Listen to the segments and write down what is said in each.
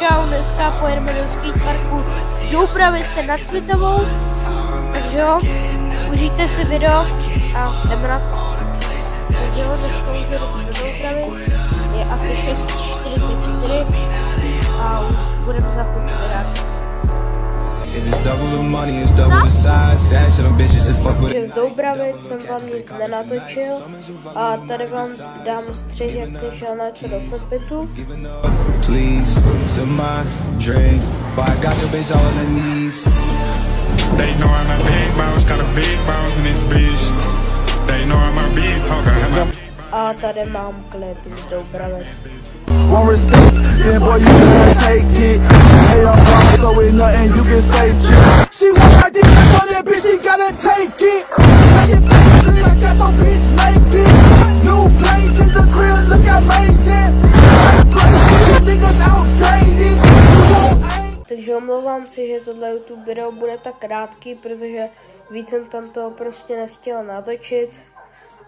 čau, dneska pojedeme do skateparku Doubravice nad Svitovou, takže jo, užijte si video a jdeme na to. Takže jo, dneska už jdu do Doubravic, je asi 6:44 a už budeme za chvilku vydat. Takže z Doubravic jsem vám nic nenatočil a tady vám dám střih, jak jsem šel na co do Fitbitu. A tady mám klip z Doubravic. One respect, then boy you gotta take it. Hey, I'm wrong, so ain't nothing you can say. She want my dick, so that bitch she gotta take it. Make it face, I got some bitch naked. New planes in the crib, look amazing. Niggas outdated. Takže omlouvám si, že tohle YouTube video bude tak krátký, protože víc jsem tam toho prostě nestihl natočit.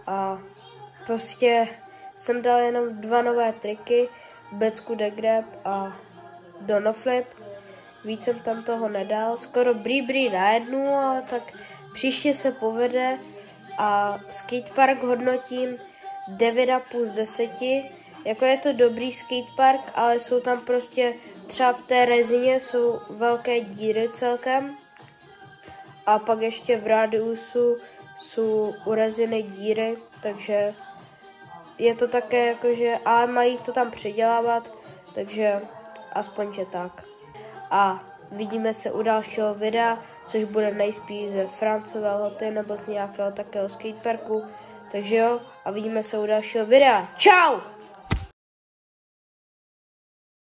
A prostě jsem dal jenom 2 nové triky, Becku degrab a donoflip. Víc jsem tam toho nedal, skoro brý na jednu, ale tak příště se povede a skatepark hodnotím 9,5 z 10. Jako je to dobrý skatepark, ale jsou tam prostě třeba v té rezině jsou velké díry celkem. A pak ještě v rádiusu jsou u reziny díry, takže je to také jakože, ale mají to tam předělávat, takže aspoň že tak. A vidíme se u dalšího videa, což bude nejspíš ze Francové Lhoty nebo z nějakého takového skateparku. Takže jo, a vidíme se u dalšího videa. Čau!